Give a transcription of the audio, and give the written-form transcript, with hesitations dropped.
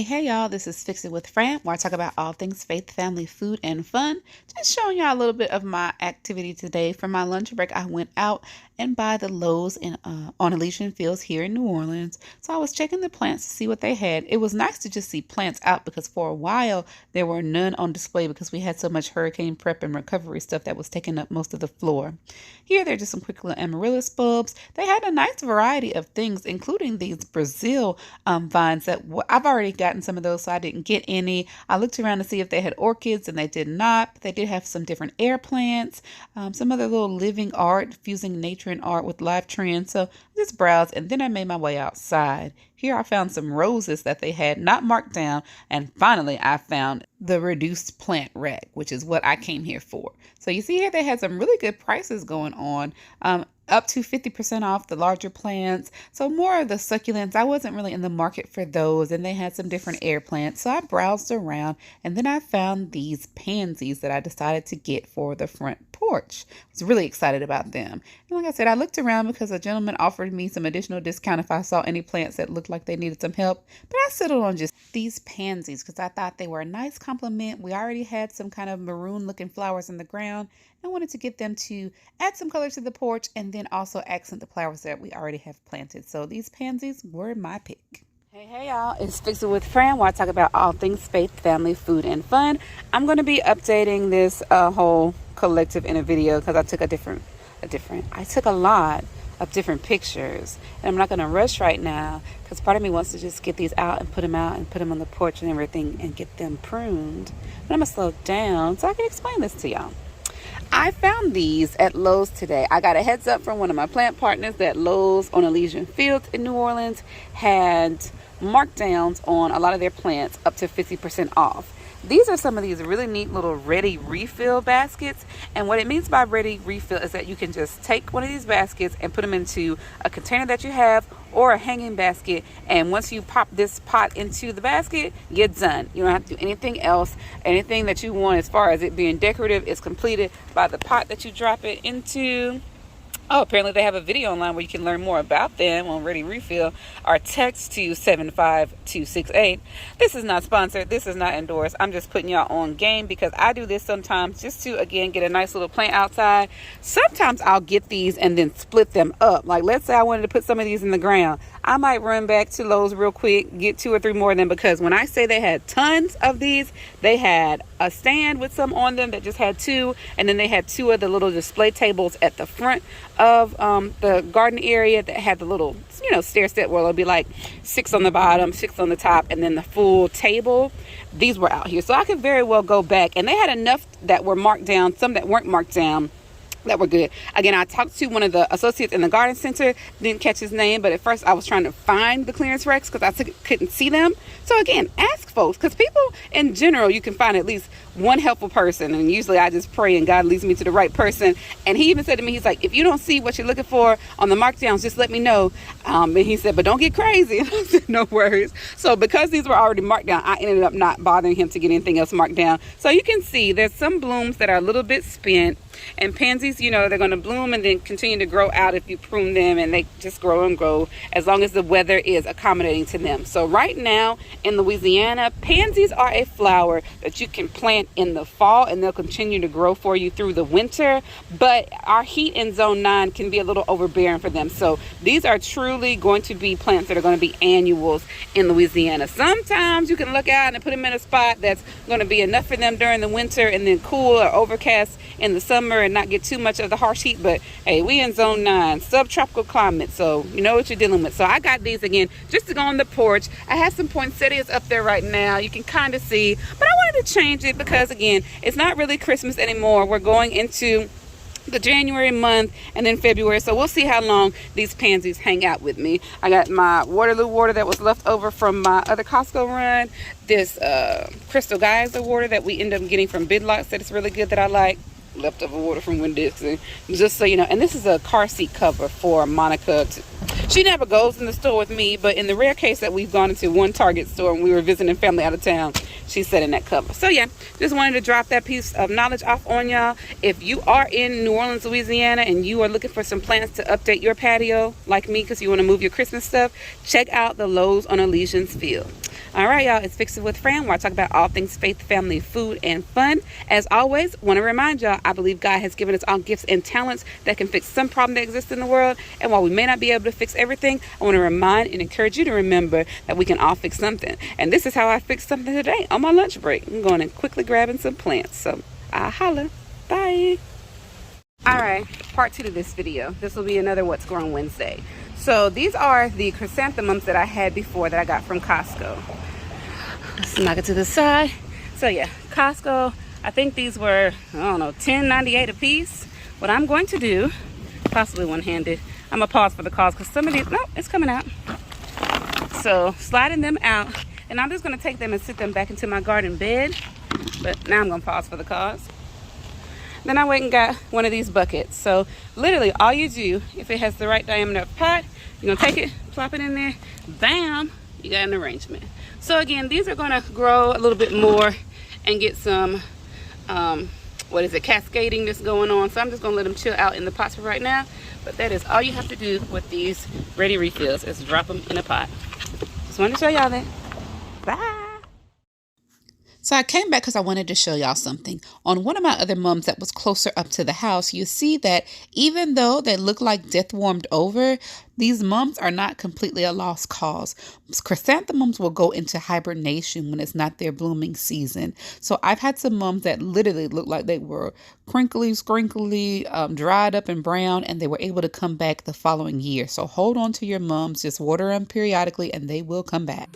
Hey y'all, this is Fix It with Fran, where I talk about all things faith, family, food, and fun. Just showing y'all a little bit of my activity today. For my lunch break, I went out and by the Lowe's on Elysian Fields here in New Orleans. So I was checking the plants to see what they had. It was nice to just see plants out because for a while there were none on display because we had so much hurricane prep and recovery stuff that was taking up most of the floor. Here, they're just some quick little amaryllis bulbs. They had a nice variety of things, including these Brazil vines that I've already gotten some of those, so I didn't get any. I looked around to see if they had orchids, and they did not. But they did have some different air plants, some other little living art, fusing nature and art with live trends. So just browsed, and then I made my way outside. Here I found some roses that they had not marked down, and finally I found the reduced plant rack, which is what I came here for. So you see here they had some really good prices going on. Up to 50% off the larger plants. So more of the succulents. I wasn't really in the market for those, and they had some different air plants. So I browsed around, and then I found these pansies that I decided to get for the front porch. I was really excited about them. And like I said, I looked around because a gentleman offered me some additional discount if I saw any plants that looked like they needed some help. But I settled on just these pansies because I thought they were a nice complement. We already had some kind of maroon looking flowers in the ground. I wanted to get them to add some color to the porch and then also accent the flowers that we already have planted. So these pansies were my pick. Hey y'all, it's Fix It with Fran, where I talk about all things faith, family, food, and fun. I'm going to be updating this whole collective in a video because I took I took a lot of different pictures, and I'm not going to rush right now because part of me wants to just get these out and put them on the porch and everything and get them pruned. But I'm going to slow down so I can explain this to y'all. I found these at Lowe's today. I got a heads up from one of my plant partners that Lowe's on Elysian Fields in New Orleans had markdowns on a lot of their plants up to 50% off. These are some of these really neat little ready refill baskets. And what it means by ready refill is that you can just take one of these baskets and put them into a container that you have or a hanging basket. And once you pop this pot into the basket, you're done. You don't have to do anything else. Anything that you want as far as it being decorative is completed by the pot that you drop it into. Oh, apparently they have a video online where you can learn more about them on Ready Refill, or text to 75268. This is not sponsored. This is not endorsed. I'm just putting y'all on game because I do this sometimes just to, again, get a nice little plant outside. Sometimes I'll get these and then split them up. Like, let's say I wanted to put some of these in the ground. I might run back to Lowe's real quick, get 2 or 3 more of them, because when I say they had tons of these, they had a stand with some on them that just had 2, and then they had 2 of the little display tables at the front of the garden area that had the little, stair step where it'll be like 6 on the bottom, 6 on the top, and then the full table. These were out here, so I could very well go back, and they had enough that were marked down, some that weren't marked down, that were good. Again, I talked to one of the associates in the garden center, didn't catch his name, but at first I was trying to find the clearance racks because I couldn't see them. So again, ask folks, because people in general, you can find at least one helpful person, and usually I just pray and God leads me to the right person. And he even said to me, he's like, if you don't see what you're looking for on the markdowns, just let me know. And he said, but don't get crazy. And I said, no worries. So because these were already marked down, I ended up not bothering him to get anything else marked down. So you can see there's some blooms that are a little bit spent. And pansies, they're going to bloom and then continue to grow out if you prune them, and they just grow and grow as long as the weather is accommodating to them. So right now in Louisiana, pansies are a flower that you can plant in the fall, and they'll continue to grow for you through the winter. But our heat in zone 9 can be a little overbearing for them. So these are truly going to be plants that are going to be annuals in Louisiana. Sometimes you can look out and put them in a spot that's going to be enough for them during the winter, and then cool or overcast in the summer and not get too much of the harsh heat. But hey, we in zone 9, subtropical climate, so you know what you're dealing with. So I got these again just to go on the porch. I have some poinsettias up there right now, you can kind of see, but I wanted to change it because again, it's not really Christmas anymore. We're going into the January month and then February, so we'll see how long these pansies hang out with me. I got my Waterloo water that was left over from my other Costco run, this Crystal Geyser water that we end up getting from Bid Lots that is really good, that I like, leftover water from Winn-Dixie, just so you know. And this is a car seat cover for Monica. She never goes in the store with me, but in the rare case that we've gone into one Target store and we were visiting family out of town, she's setting that cover. So yeah, just wanted to drop that piece of knowledge off on y'all. If you are in New Orleans, Louisiana, and you are looking for some plans to update your patio, like me, because you want to move your Christmas stuff, check out the Lowe's on Elysian's Field. All right, y'all, it's Fix It with Fran, where I talk about all things faith, family, food, and fun. As always, want to remind y'all, I believe God has given us all gifts and talents that can fix some problem that exists in the world. And while we may not be able to fix everything, I want to remind and encourage you to remember that we can all fix something. And this is how I fixed something today on my lunch break. I'm going and quickly grabbing some plants. So I'll holla. Bye. All right, part 2 to this video. This will be another What's Grown Wednesday. So these are the chrysanthemums that I had before that I got from Costco. Let's knock it to the side. So yeah, Costco, I think these were, I don't know, $10.98 a piece. What I'm going to do, possibly one-handed, I'm gonna pause for the calls because some of these, no, it's coming out. So sliding them out, and I'm just gonna take them and sit them back into my garden bed. But now I'm gonna pause for the calls. Then I went and got one of these buckets. So literally all you do, if it has the right diameter of pot, you're gonna take it, plop it in there, bam, you got an arrangement. So again, these are gonna grow a little bit more and get some, cascading that's going on. So I'm just gonna let them chill out in the pots for right now. But that is all you have to do with these ready refills, is drop them in a pot. Just wanted to show y'all that. Bye. So I came back because I wanted to show y'all something. On one of my other mums that was closer up to the house, you see that even though they look like death warmed over, these mums are not completely a lost cause. Chrysanthemums will go into hibernation when it's not their blooming season. So I've had some mums that literally looked like they were crinkly, scrinkly, dried up and brown, and they were able to come back the following year. So hold on to your mums, just water them periodically and they will come back.